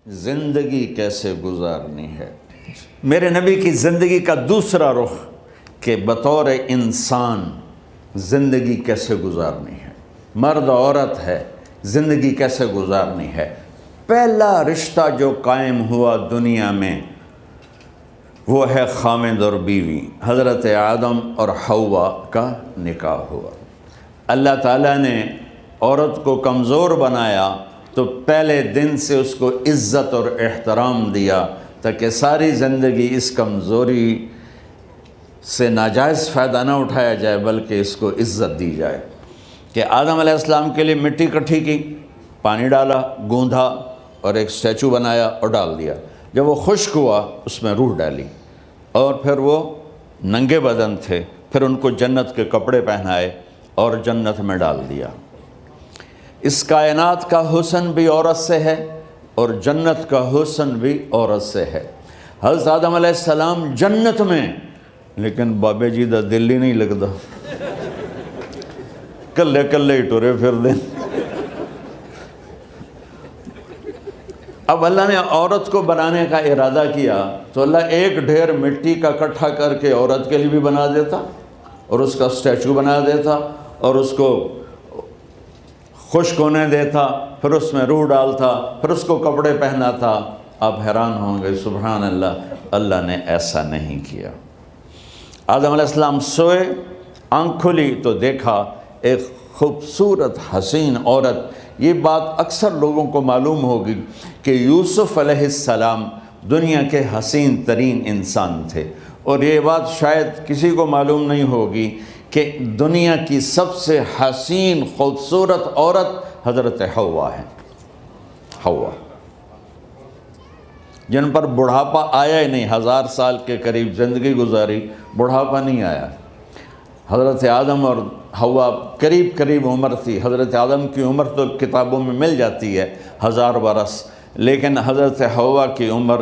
زندگی کیسے گزارنی ہے۔ میرے نبی کی زندگی کا دوسرا رخ کہ بطور انسان زندگی کیسے گزارنی ہے، مرد عورت ہے، زندگی کیسے گزارنی ہے۔ پہلا رشتہ جو قائم ہوا دنیا میں وہ ہے خامد اور بیوی، حضرت آدم اور حوا کا نکاح ہوا۔ اللہ تعالیٰ نے عورت کو کمزور بنایا تو پہلے دن سے اس کو عزت اور احترام دیا تاکہ ساری زندگی اس کمزوری سے ناجائز فائدہ نہ اٹھایا جائے بلکہ اس کو عزت دی جائے۔ کہ آدم علیہ السلام کے لیے مٹی اکٹھی کی، پانی ڈالا، گوندھا اور ایک اسٹیچو بنایا اور ڈال دیا۔ جب وہ خشک ہوا اس میں روح ڈالی اور پھر وہ ننگے بدن تھے، پھر ان کو جنت کے کپڑے پہنائے اور جنت میں ڈال دیا۔ اس کائنات کا حسن بھی عورت سے ہے اور جنت کا حسن بھی عورت سے ہے۔ حضرت آدم علیہ السلام جنت میں، لیکن بابے جی دا دل ہی نہیں لگتا، کلے کلے ہی ٹرے پھر دیں۔ اب اللہ نے عورت کو بنانے کا ارادہ کیا تو اللہ ایک ڈھیر مٹی کا اکٹھا کر کے عورت کے لیے بھی بنا دیتا اور اس کا اسٹیچو بنا دیتا اور اس کو خشک ہونے دیتا، پھر اس میں روح ڈالتا، پھر اس کو کپڑے پہناتا۔ آپ حیران ہوں گے، سبحان اللہ، اللہ نے ایسا نہیں کیا۔ آدم علیہ السلام سوئے، آنکھ کھلی تو دیکھا ایک خوبصورت حسین عورت۔ یہ بات اکثر لوگوں کو معلوم ہوگی کہ یوسف علیہ السلام دنیا کے حسین ترین انسان تھے، اور یہ بات شاید کسی کو معلوم نہیں ہوگی کہ دنیا کی سب سے حسین خوبصورت عورت حضرت حوا ہے۔ حوا جن پر بڑھاپا آیا ہی نہیں، 1000 سال کے قریب زندگی گزاری، بڑھاپا نہیں آیا۔ حضرت آدم اور حوا قریب عمر تھی۔ حضرت آدم کی عمر تو کتابوں میں مل جاتی ہے 1000 برس، لیکن حضرت حوا کی عمر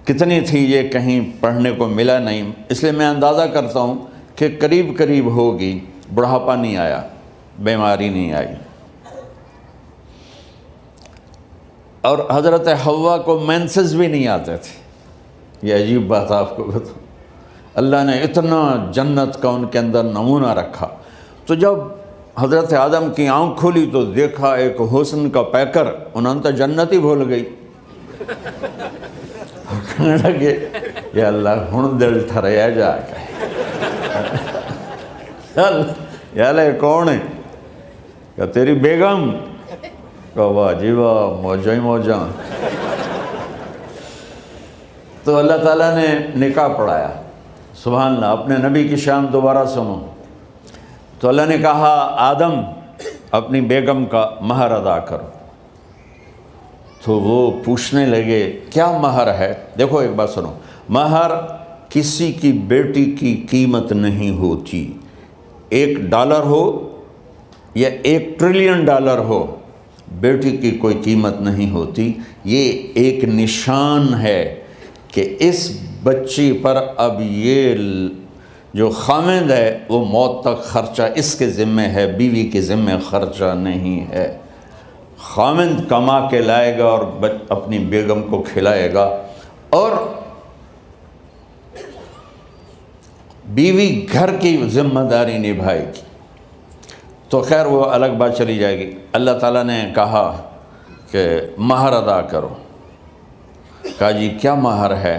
کتنی تھی یہ کہیں پڑھنے کو ملا نہیں، اس لیے میں اندازہ کرتا ہوں کہ قریب ہوگی۔ بڑھاپا نہیں آیا، بیماری نہیں آئی۔ اور حضرت حوا کو مینسز بھی نہیں آتے تھے۔ یہ عجیب بات آپ کو بتاؤں، اللہ نے اتنا جنت کا ان کے اندر نمونہ رکھا۔ تو جب حضرت آدم کی آنکھ کھلی تو دیکھا ایک حسن کا پیکر، انہوں نے تو جنت ہی بھول گئی۔ کہنے لگے یا اللہ ہن دل ٹھریا جا کے، یا اللہ کون ہے؟ کہ تیری بیگم۔ کہ واہ جی واہ، موجاں ہی موجاں۔ تو اللہ تعالیٰ نے نکاح پڑھایا۔ سبحان اللہ، اپنے نبی کی شان دوبارہ سنو۔ تو اللہ نے کہا آدم اپنی بیگم کا مہر ادا کرو۔ تو وہ پوچھنے لگے کیا مہر ہے؟ دیکھو ایک بات سنو، مہر کسی کی بیٹی کی قیمت نہیں ہوتی۔ $1 ہو یا $1 ٹریلین ہو، بیٹی کی کوئی قیمت نہیں ہوتی۔ یہ ایک نشان ہے کہ اس بچی پر اب یہ جو خامد ہے وہ موت تک خرچہ اس کے ذمہ ہے، بیوی کے ذمہ خرچہ نہیں ہے۔ خامد کما کے لائے گا اور اپنی بیگم کو کھلائے گا، اور بیوی گھر کی ذمہ داری نبھائے گی۔ تو خیر وہ الگ بات چلی جائے گی۔ اللہ تعالیٰ نے کہا کہ مہر ادا کرو۔ کہا جی کیا مہر ہے؟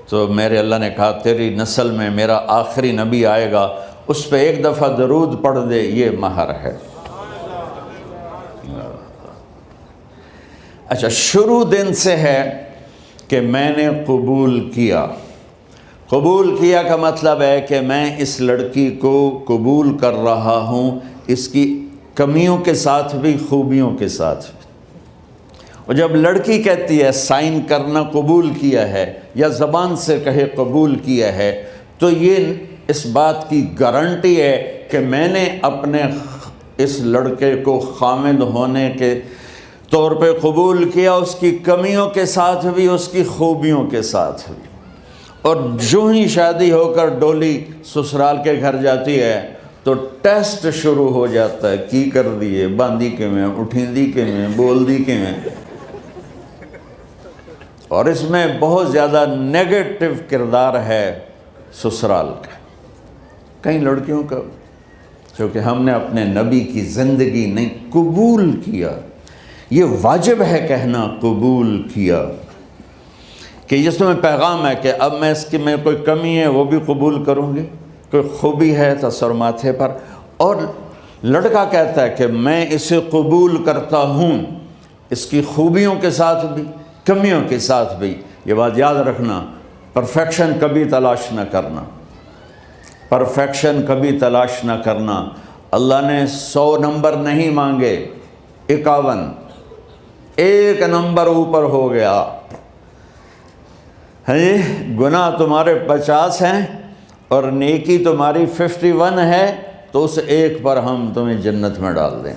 تو میرے اللہ نے کہا تیری نسل میں میرا آخری نبی آئے گا، اس پہ ایک دفعہ درود پڑھ دے، یہ مہر ہے۔ اچھا، شروع دن سے ہے کہ میں نے قبول کیا۔ قبول کیا کا مطلب ہے کہ میں اس لڑکی کو قبول کر رہا ہوں، اس کی کمیوں کے ساتھ بھی خوبیوں کے ساتھ بھی۔ اور جب لڑکی کہتی ہے سائن کرنا قبول کیا ہے، یا زبان سے کہے قبول کیا ہے، تو یہ اس بات کی گارنٹی ہے کہ میں نے اپنے اس لڑکے کو خامد ہونے کے طور پہ قبول کیا، اس کی کمیوں کے ساتھ بھی، اس کی خوبیوں کے ساتھ بھی۔ اور جو ہی شادی ہو کر ڈولی سسرال کے گھر جاتی ہے تو ٹیسٹ شروع ہو جاتا ہے، کی کر دیے، باندھی کے میں، اٹھیں دی کے میں، بول دی کے میں۔ اور اس میں بہت زیادہ نیگیٹو کردار ہے سسرال کا. کئی لڑکیوں کا چونکہ ہم نے اپنے نبی کی زندگی نہیں قبول کیا. یہ واجب ہے کہنا قبول کیا کہ جس میں پیغام ہے کہ اب میں اس کی میں کوئی کمی ہے وہ بھی قبول کروں گی, کوئی خوبی ہے تو سر ماتھے پر. اور لڑکا کہتا ہے کہ میں اسے قبول کرتا ہوں, اس کی خوبیوں کے ساتھ بھی کمیوں کے ساتھ بھی. یہ بات یاد رکھنا, پرفیکشن کبھی تلاش نہ کرنا, پرفیکشن کبھی تلاش نہ کرنا. اللہ نے 100 نمبر نہیں مانگے, 51, ایک نمبر اوپر ہو گیا. گناہ تمہارے 50 ہیں اور نیکی تمہاری 51 ہے, تو اس ایک پر ہم تمہیں جنت میں ڈال دیں.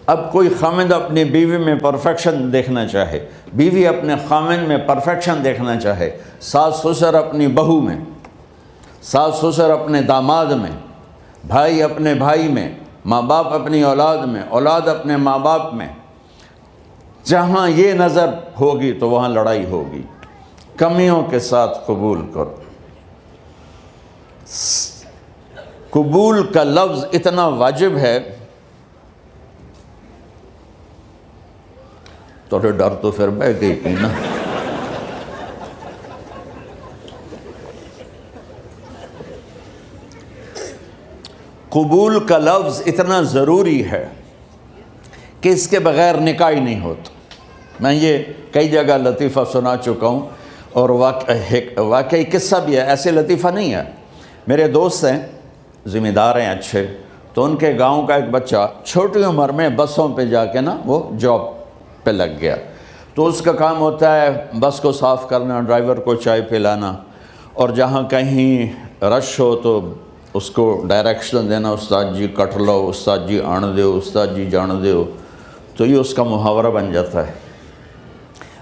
اب کوئی خامند اپنی بیوی میں پرفیکشن دیکھنا چاہے, بیوی اپنے خامند میں پرفیکشن دیکھنا چاہے, ساس سسر اپنی بہو میں, ساس سسر اپنے داماد میں, بھائی اپنے بھائی میں, ماں باپ اپنی اولاد میں, اولاد اپنے ماں باپ میں, جہاں یہ نظر ہوگی تو وہاں لڑائی ہوگی. کمیوں کے ساتھ قبول کرو. قبول کا لفظ اتنا واجب ہے تو ڈر تو پھر بہ گئی تھی نا. قبول کا لفظ اتنا ضروری ہے کہ اس کے بغیر نکاح ہی نہیں ہوتا. میں یہ کئی جگہ لطیفہ سنا چکا ہوں, اور واقعی قصہ بھی ہے, ایسے لطیفہ نہیں ہے. میرے دوست ہیں, ذمہ دار ہیں اچھے, تو ان کے گاؤں کا ایک بچہ چھوٹی عمر میں بسوں پہ جا کے نا وہ جاب پہ لگ گیا. تو اس کا کام ہوتا ہے بس کو صاف کرنا, ڈرائیور کو چائے پلانا, اور جہاں کہیں رش ہو تو اس کو ڈائریکشن دینا, استاد جی کٹ لو, استاد جی آن دیو, استاد جی جان دیو. تو یہ اس کا محاورہ بن جاتا ہے.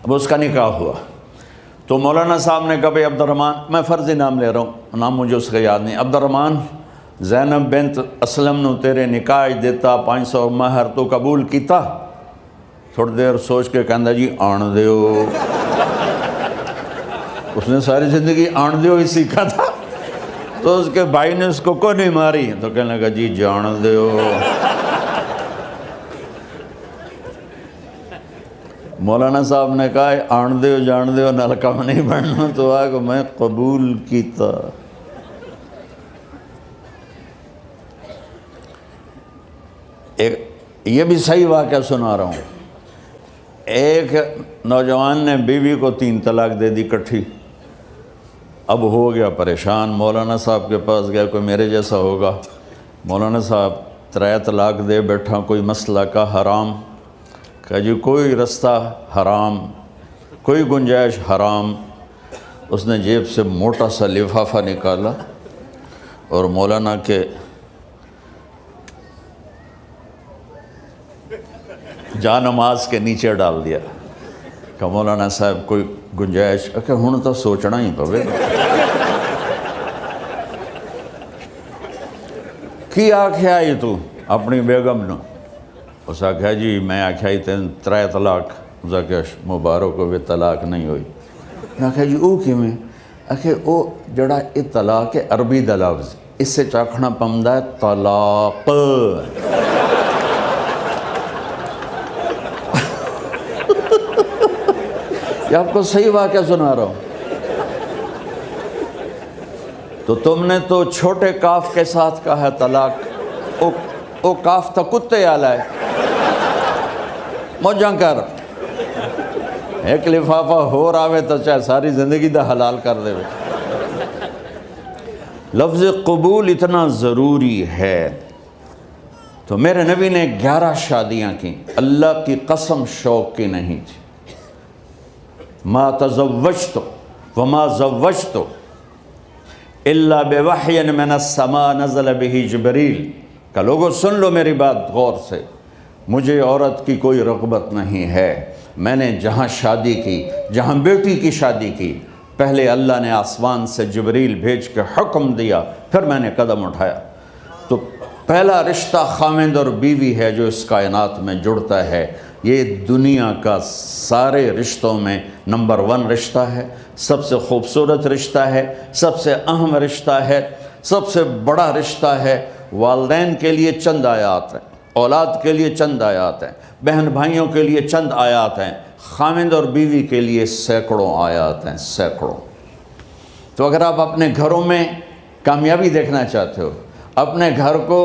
اب اس کا نکاح ہوا تو مولانا صاحب نے کہا بھائی عبد الرحمن, میں فرضی نام لے رہا ہوں, نام مجھے اس کا یاد نہیں, عبد الرحمن زینب بنت اسلم نو تیرے نکاح دیتا 500 مہر تو قبول کیتا. تھوڑی دیر سوچ کے کہندا جی آن دیو. اس نے ساری زندگی آن دیو ہی سیکھا تھا. تو اس کے بھائی نے اس کو نہیں ماری تو کہنے لگا جی جان دیو. مولانا صاحب نے کہا آن دیو جان دیو نال کم نہیں بننا, تو آگے میں قبول کیتا. یہ بھی صحیح واقعہ سنا رہا ہوں. ایک نوجوان نے بیوی کو 3 طلاق دے دی کٹھی. اب ہو گیا پریشان, مولانا صاحب کے پاس گیا, کوئی میرے جیسا ہوگا. مولانا صاحب 3 طلاق دے بیٹھا, کوئی مسئلہ کا حرام. کہا جی کوئی رستہ حرام, کوئی گنجائش حرام. اس نے جیب سے موٹا سا لفافہ نکالا اور مولانا کے جا نماز کے نیچے ڈال دیا. کہ مولانا صاحب کوئی گنجائش, کہ ہن تو سوچنا ہی پوے. کی آکھیا ہی تو اپنی بیگم نو؟ اس آکھیا جی میں آکھیا ہی 3 طلاق. اس آکھیا مبارک ہوئے طلاق نہیں ہوئی. میں آکھیا جی او کیویں؟ آکھے او جڑا یہ طلاق ہے عربی دا لفظ, اس سے چاکھنا پمدا ہے طلاق. یہ آپ کو صحیح واقعہ سنا رہا ہوں. تو تم نے تو چھوٹے کاف کے ساتھ کہا ہے طلاق. او کاف تا کتے آلا ہے, موجاں کر. ایک لفافہ ہو راوے تو چاہے ساری زندگی دا حلال کر دے. لفظ قبول اتنا ضروری ہے. تو میرے نبی نے 11 شادیاں کی, اللہ کی قسم شوق کی نہیں تھی. ما تزوجت وما زوجت الا بوحی من السماء نزل به جبریل. کہ لوگوں سن لو میری بات غور سے, مجھے عورت کی کوئی رغبت نہیں ہے. میں نے جہاں شادی کی, جہاں بیٹی کی شادی کی, پہلے اللہ نے آسمان سے جبریل بھیج کے حکم دیا, پھر میں نے قدم اٹھایا. تو پہلا رشتہ خاوند اور بیوی ہے جو اس کائنات میں جڑتا ہے. یہ دنیا کا سارے رشتوں میں نمبر 1 رشتہ ہے، سب سے خوبصورت رشتہ ہے، سب سے اہم رشتہ ہے، سب سے بڑا رشتہ ہے۔ والدین کے لیے چند آیات ہیں، اولاد کے لیے چند آیات ہیں، بہن بھائیوں کے لیے چند آیات ہیں، خاوند اور بیوی کے لیے سینکڑوں آیات ہیں، سینکڑوں۔ تو اگر آپ اپنے گھروں میں کامیابی دیکھنا چاہتے ہو، اپنے گھر کو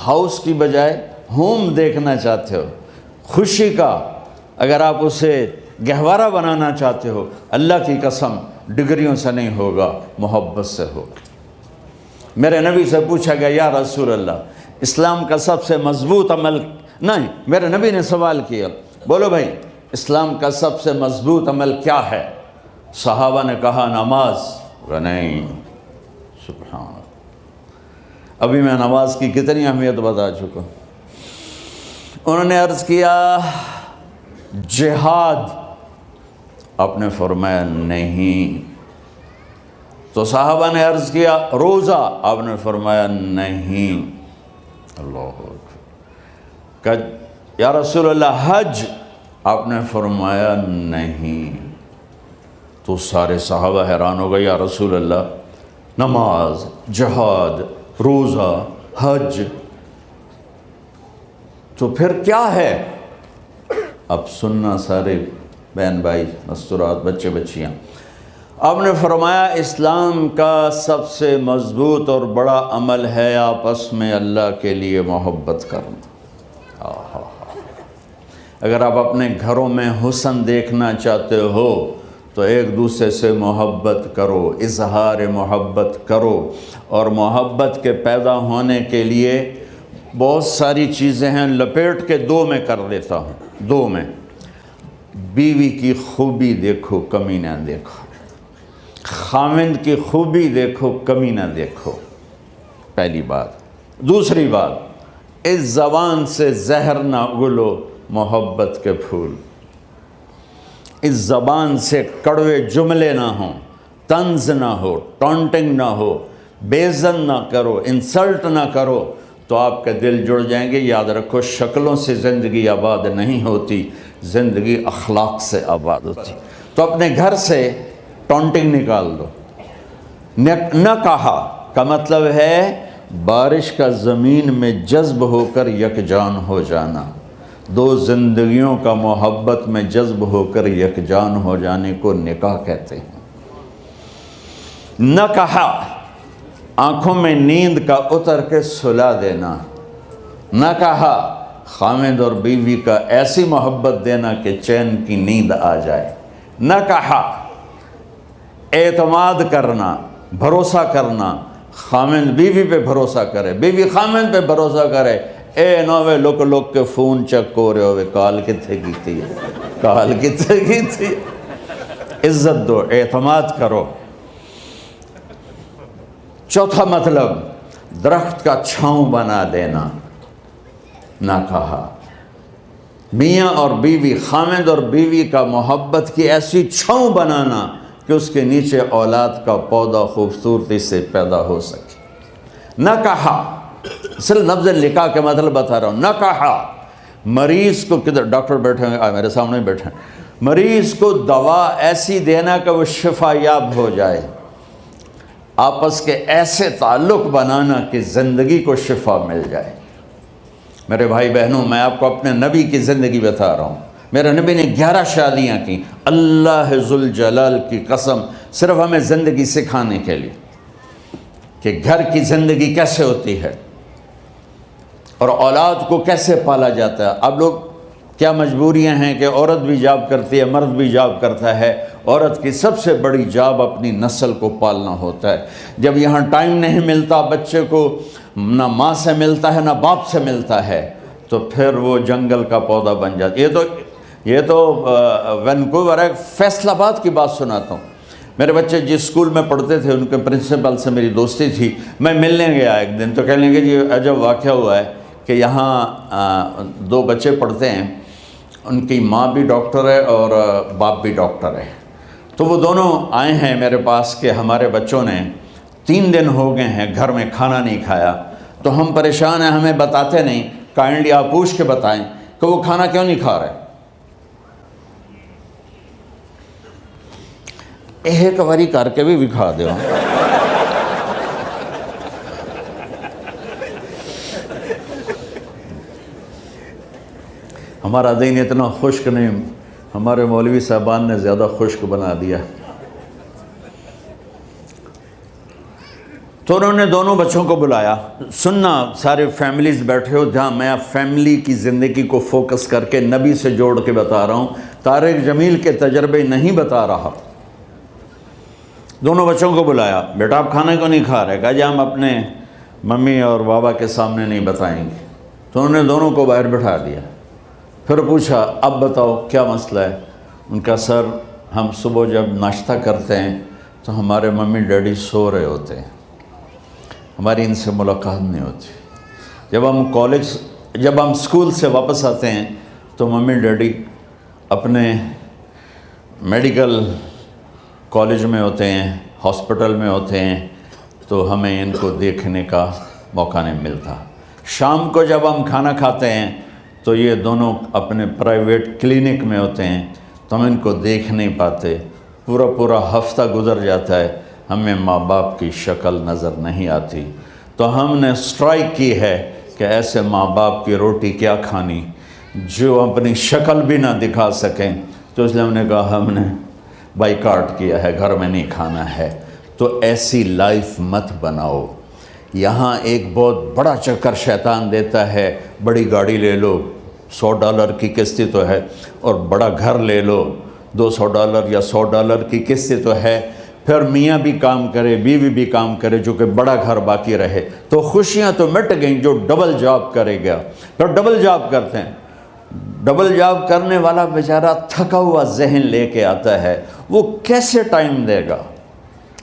ہاؤس کی بجائے ہوم دیکھنا چاہتے ہو، خوشی کا اگر آپ اسے گہوارہ بنانا چاہتے ہو، اللہ کی قسم ڈگریوں سے نہیں ہوگا، محبت سے ہوگا۔ میرے نبی سے پوچھا گیا یا رسول اللہ اسلام کا سب سے مضبوط عمل، نہیں، میرے نبی نے سوال کیا، بولو بھائی اسلام کا سب سے مضبوط عمل کیا ہے؟ صحابہ نے کہا نماز۔ نہیں، سبحان اللہ، ابھی میں نماز کی کتنی اہمیت بتا چکا۔ انہوں نے عرض کیا جہاد، آپ نے فرمایا نہیں۔ تو صحابہ نے عرض کیا روزہ، آپ نے فرمایا نہیں۔ اللہ اکبر۔ کہ یا رسول اللہ حج، آپ نے فرمایا نہیں۔ تو سارے صحابہ حیران ہو گئے، یا رسول اللہ نماز، جہاد، روزہ، حج، تو پھر کیا ہے؟ اب سننا سارے بہن بھائی، مستورات، بچے بچیاں، آپ نے فرمایا اسلام کا سب سے مضبوط اور بڑا عمل ہے آپس میں اللہ کے لیے محبت کرنا۔ اگر آپ اپنے گھروں میں حسن دیکھنا چاہتے ہو تو ایک دوسرے سے محبت کرو، اظہار محبت کرو، اور محبت کے پیدا ہونے کے لیے بہت ساری چیزیں ہیں، لپیٹ کے 2 میں کر دیتا ہوں، 2 میں۔ بیوی کی خوبی دیکھو، کمی نہ دیکھو، خاوند کی خوبی دیکھو، کمی نہ دیکھو، پہلی بات۔ دوسری بات، اس زبان سے زہر نہ اگلو محبت کے پھول، اس زبان سے کڑوے جملے نہ ہوں، طنز نہ ہو، ٹانٹنگ نہ ہو، بےعزت نہ کرو، انسلٹ نہ کرو، تو آپ کے دل جڑ جائیں گے۔ یاد رکھو شکلوں سے زندگی آباد نہیں ہوتی، زندگی اخلاق سے آباد ہوتی۔ تو اپنے گھر سے ٹانٹنگ نکال دو۔ نہ کہا کا مطلب ہے بارش کا زمین میں جذب ہو کر یکجان ہو جانا، 2 زندگیوں کا محبت میں جذب ہو کر یکجان ہو جانے کو نکاح کہتے ہیں۔ نہ کہا آنکھوں میں نیند کا اتر کے سلا دینا، نہ کہا خاوند اور بیوی کا ایسی محبت دینا کہ چین کی نیند آ جائے، نہ کہا اعتماد کرنا، بھروسہ کرنا، خاوند بیوی پہ بھروسہ کرے، بیوی خاوند پہ بھروسہ کرے۔ اے نوے لوک کے فون چیک ہو رہے ہوئے، کال کتنے کی تھی، کال کتنے کی تھی۔ عزت دو، اعتماد کرو۔ چوتھا مطلب درخت کا چھاؤں بنا دینا، نہ کہا میاں اور بیوی، خاوند اور بیوی کا محبت کی ایسی چھاؤں بنانا کہ اس کے نیچے اولاد کا پودا خوبصورتی سے پیدا ہو سکے۔ نہ کہا، صرف لفظ نکاح کے مطلب بتا رہا ہوں، نہ کہا مریض کو، کدھر ڈاکٹر بیٹھے ہیں، میرے سامنے بیٹھے ہیں، مریض کو دوا ایسی دینا کہ وہ شفا یاب ہو جائے، آپس کے ایسے تعلق بنانا کہ زندگی کو شفا مل جائے۔ میرے بھائی بہنوں، میں آپ کو اپنے نبی کی زندگی بتا رہا ہوں۔ میرے نبی نے 11 شادیاں کی، اللہ ذوالجلال کی قسم، صرف ہمیں زندگی سکھانے کے لیے کہ گھر کی زندگی کیسے ہوتی ہے اور اولاد کو کیسے پالا جاتا ہے۔ اب لوگ کیا مجبوریاں ہیں کہ عورت بھی جاب کرتی ہے، مرد بھی جاب کرتا ہے۔ عورت کی سب سے بڑی جاب اپنی نسل کو پالنا ہوتا ہے۔ جب یہاں ٹائم نہیں ملتا بچے کو، نہ ماں سے ملتا ہے نہ باپ سے ملتا ہے، تو پھر وہ جنگل کا پودا بن جاتا ہے۔ یہ تو وینکوور ہے، فیصل آباد کی بات سناتا ہوں۔ میرے بچے جس اسکول میں پڑھتے تھے ان کے پرنسپل سے میری دوستی تھی، میں ملنے گیا ایک دن، تو کہنے لگے جی عجب واقعہ ہوا ہے کہ یہاں 2 بچے پڑھتے ہیں، ان کی ماں بھی ڈاکٹر ہے اور باپ بھی ڈاکٹر ہے، تو وہ دونوں آئے ہیں میرے پاس کہ ہمارے بچوں نے 3 دن ہو گئے ہیں گھر میں کھانا نہیں کھایا، تو ہم پریشان ہیں، ہمیں بتاتے نہیں، کائنڈلی آپ پوچھ کے بتائیں کہ وہ کھانا کیوں نہیں کھا رہے۔ ایک باری کر کے بھی دکھا دو. ہمارا دین اتنا خشک نہیں، ہمارے مولوی صاحبان نے زیادہ خشک بنا دیا. تو انہوں نے دونوں بچوں کو بلایا. سننا، سارے فیملیز بیٹھے ہو جہاں میں فیملی کی زندگی کو فوکس کر کے نبی سے جوڑ کے بتا رہا ہوں، طارق جمیل کے تجربے نہیں بتا رہا. دونوں بچوں کو بلایا. بیٹا آپ کھانے کو نہیں کھا رہے؟ کہا جی ہم اپنے ممی اور بابا کے سامنے نہیں بتائیں گے. تو انہوں نے دونوں کو باہر بٹھا دیا. پھر پوچھا اب بتاؤ کیا مسئلہ ہے؟ ان کا سر ہم صبح جب ناشتہ کرتے ہیں تو ہمارے ممی ڈیڈی سو رہے ہوتے ہیں، ہماری ان سے ملاقات نہیں ہوتی. جب ہم اسکول سے واپس آتے ہیں تو ممی ڈیڈی اپنے میڈیکل کالج میں ہوتے ہیں، ہاسپٹل میں ہوتے ہیں، تو ہمیں ان کو دیکھنے کا موقع نہیں ملتا. شام کو جب ہم کھانا کھاتے ہیں تو یہ دونوں اپنے پرائیویٹ کلینک میں ہوتے ہیں تو ہم ان کو دیکھ نہیں پاتے. پورا ہفتہ گزر جاتا ہے، ہمیں ماں باپ کی شکل نظر نہیں آتی. تو ہم نے اسٹرائک کی ہے کہ ایسے ماں باپ کی روٹی کیا کھانی جو اپنی شکل بھی نہ دکھا سکیں. تو اس لیے ہم نے کہا ہم نے بائیکاٹ کیا ہے، گھر میں نہیں کھانا ہے. تو ایسی لائف مت بناؤ. یہاں ایک بہت بڑا چکر شیطان دیتا ہے، بڑی گاڑی لے لو، $100 کی قسط تو ہے، اور بڑا گھر لے لو، $200 یا $100 کی قسط تو ہے. پھر میاں بھی کام کرے، بیوی بھی کام کرے، جو کہ بڑا گھر باقی رہے، تو خوشیاں تو مٹ گئیں. جو ڈبل جاب کرے گا، پھر ڈبل جاب کرتے ہیں. ڈبل جاب کرنے والا بیچارہ تھکا ہوا ذہن لے کے آتا ہے، وہ کیسے ٹائم دے گا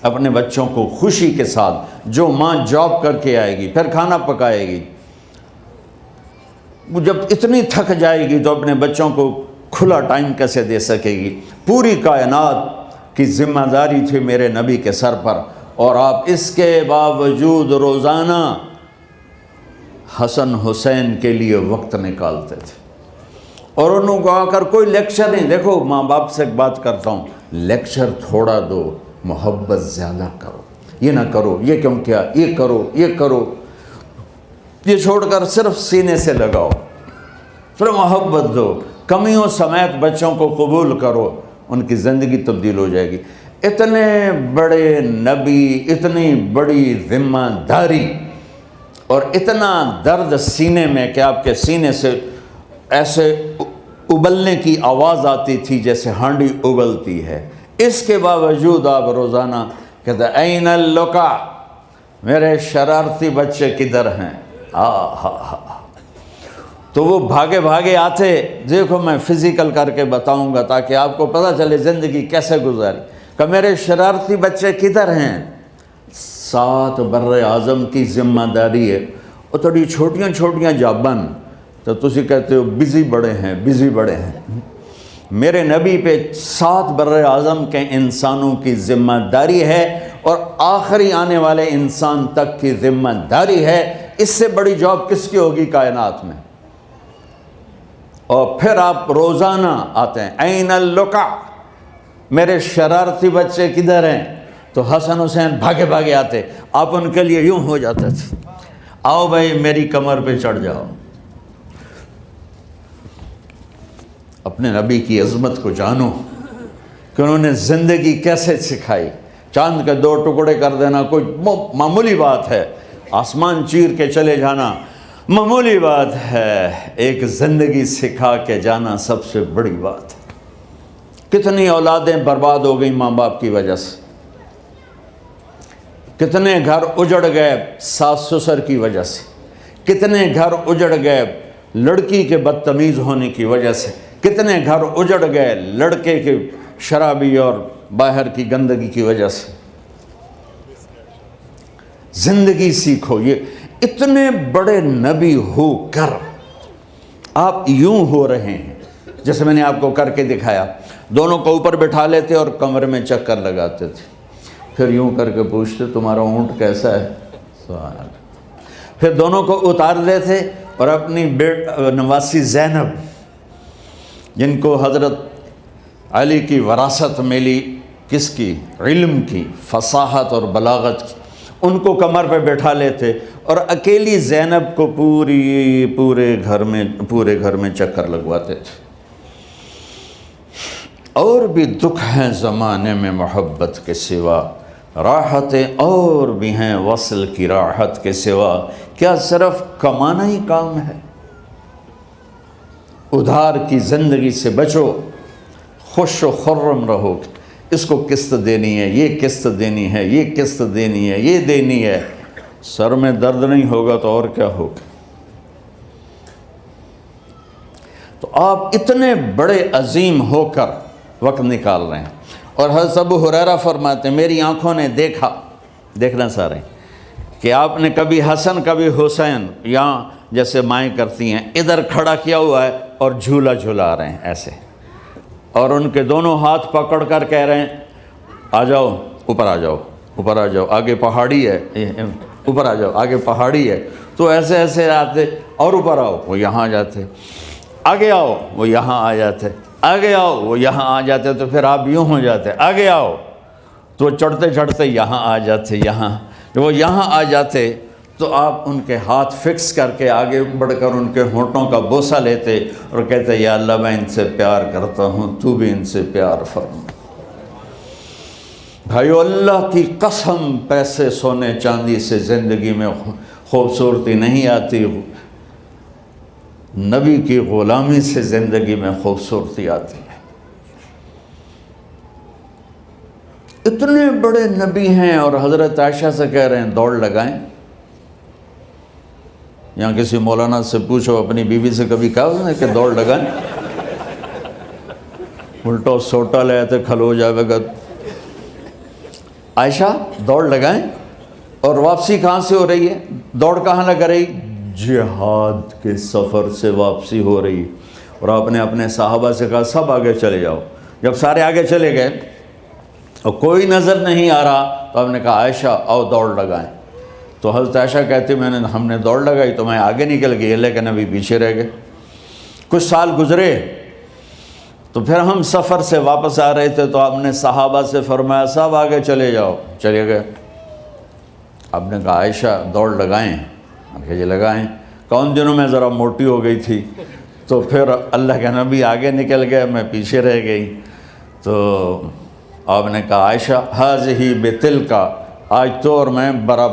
اپنے بچوں کو خوشی کے ساتھ؟ جو ماں جاب کر کے آئے گی پھر کھانا پکائے گی، وہ جب اتنی تھک جائے گی تو اپنے بچوں کو کھلا ٹائم کیسے دے سکے گی؟ پوری کائنات کی ذمہ داری تھی میرے نبی کے سر پر، اور آپ اس کے باوجود روزانہ حسن حسین کے لیے وقت نکالتے تھے. اور انہوں کو آ کر کوئی لیکچر نہیں. دیکھو ماں باپ سے ایک بات کرتا ہوں، لیکچر تھوڑا دو، محبت زیادہ کرو. یہ نہ کرو، یہ کیوں کیا، یہ کرو، یہ کرو، یہ چھوڑ کر صرف سینے سے لگاؤ، صرف محبت دو. کمیوں سمیت بچوں کو قبول کرو، ان کی زندگی تبدیل ہو جائے گی. اتنے بڑے نبی، اتنی بڑی ذمہ داری، اور اتنا درد سینے میں کہ آپ کے سینے سے ایسے ابلنے کی آواز آتی تھی جیسے ہانڈی ابلتی ہے. اس کے باوجود آپ روزانہ کہتے این اللقا، میرے شرارتی بچے کدھر ہیں؟ تو وہ بھاگے بھاگے آتے. دیکھو میں فزیکل کر کے بتاؤں گا تاکہ آپ کو پتہ چلے زندگی کیسے گزاری. کہ میرے شرارتی بچے کدھر ہیں؟ 7 بر اعظم کی ذمہ داری ہے. اور تھوڑی چھوٹیاں جابن تو تسی کہتے ہو بزی بڑے ہیں. میرے نبی پہ 7 بر اعظم کے انسانوں کی ذمہ داری ہے، اور آخری آنے والے انسان تک کی ذمہ داری ہے. اس سے بڑی جاب کس کی ہوگی کائنات میں؟ اور پھر آپ روزانہ آتے ہیں این اللقا، میرے شرارتی بچے کدھر ہیں؟ تو حسن حسین بھاگے بھاگے آتے. آپ ان کے لیے یوں ہو جاتے تھے، آؤ بھائی میری کمر پہ چڑھ جاؤ. اپنے نبی کی عظمت کو جانو کہ انہوں نے زندگی کیسے سکھائی. چاند کے 2 ٹکڑے کر دینا کوئی معمولی بات ہے، آسمان چیر کے چلے جانا معمولی بات ہے، ایک زندگی سکھا کے جانا سب سے بڑی بات ہے. کتنی اولادیں برباد ہو گئیں ماں باپ کی وجہ سے، کتنے گھر اجڑ گئے ساس سسر کی وجہ سے، کتنے گھر اجڑ گئے لڑکی کے بدتمیز ہونے کی وجہ سے، کتنے گھر اجڑ گئے لڑکے کے شرابی اور باہر کی گندگی کی وجہ سے. زندگی سیکھو. یہ اتنے بڑے نبی ہو کر آپ یوں ہو رہے ہیں جیسے میں نے آپ کو کر کے دکھایا. دونوں کو اوپر بٹھا لیتے اور کمرے میں چکر لگاتے تھے، پھر یوں کر کے پوچھتے تمہارا اونٹ کیسا ہے؟ سوال. پھر دونوں کو اتار دیتے اور اپنی نواسی زینب، جن کو حضرت علی کی وراثت ملی کس کی؟ علم کی، فصاحت اور بلاغت کی، ان کو کمر پہ بٹھا لیتے اور اکیلی زینب کو پورے گھر میں چکر لگواتے تھے۔ اور بھی دکھ ہیں زمانے میں محبت کے سوا، راحتیں اور بھی ہیں وصل کی راحت کے سوا، کیا صرف کمانا ہی کام ہے؟ ادھار کی زندگی سے بچو، خوش و خرم رہو، اس کو قسط دینی ہے، یہ قسط دینی ہے، یہ قسط دینی ہے، یہ دینی ہے، سر میں درد نہیں ہوگا تو اور کیا ہوگا؟ تو آپ اتنے بڑے عظیم ہو کر وقت نکال رہے ہیں، اور حضرت ابو ہریرہ فرماتے ہیں میری آنکھوں نے دیکھنا سارے کہ آپ نے کبھی حسن کبھی حسین، یہاں جیسے مائیں کرتی ہیں ادھر کھڑا کیا ہوا ہے اور جھولا جھولا رہے ہیں ایسے، اور ان کے دونوں ہاتھ پکڑ کر کہہ رہے ہیں آ جاؤ اوپر آ جاؤ، اوپر آ جاؤ، آگے پہاڑی ہے، اوپر آ جاؤ، آگے پہاڑی ہے، تو ایسے ایسے آتے، اور اوپر آؤ، وہ یہاں آ جاتے، آگے آؤ، وہ یہاں آ جاتے، آگے آؤ، وہ یہاں آ جاتے، تو پھر آپ یوں ہو جاتے، آگے آؤ، تو چڑھتے چڑھتے یہاں آ جاتے، وہ یہاں آ جاتے تو آپ ان کے ہاتھ فکس کر کے آگے بڑھ کر ان کے ہونٹوں کا بوسہ لیتے اور کہتے یا اللہ میں ان سے پیار کرتا ہوں، تو بھی ان سے پیار فرما۔ بھائیو اللہ کی قسم، پیسے سونے چاندی سے زندگی میں خوبصورتی نہیں آتی، نبی کی غلامی سے زندگی میں خوبصورتی آتی ہے۔ اتنے بڑے نبی ہیں اور حضرت عائشہ سے کہہ رہے ہیں دوڑ لگائیں۔ یہاں کسی مولانا سے پوچھو اپنی بیوی سے کبھی کہا اس نے کہ دوڑ لگائیں؟ الٹا سوٹا لے آتے کھلو جائے گا۔ عائشہ دوڑ لگائیں، اور واپسی کہاں سے ہو رہی ہے؟ دوڑ کہاں لگ رہی؟ جہاد کے سفر سے واپسی ہو رہی، اور آپ نے اپنے صحابہ سے کہا سب آگے چلے جاؤ۔ جب سارے آگے چلے گئے اور کوئی نظر نہیں آ رہا تو آپ نے کہا عائشہ آؤ دوڑ لگائیں، تو حضرت عائشہ کہتی ہم نے دوڑ لگائی تو میں آگے نکل گئی لیکن ابھی پیچھے رہ گئے۔ کچھ سال گزرے تو پھر ہم سفر سے واپس آ رہے تھے تو آپ نے صحابہ سے فرمایا سب آگے چلے جاؤ، چلے گئے۔ آپ نے کہا عائشہ دوڑ لگائیں؟ کہ جی لگائیں۔ کون دنوں میں ذرا موٹی ہو گئی تھی تو پھر اللہ کے نبی آگے نکل گئے، میں پیچھے رہ گئی، تو آپ نے کہا عائشہ ہذہ بتلک، آج تو اور میں برابر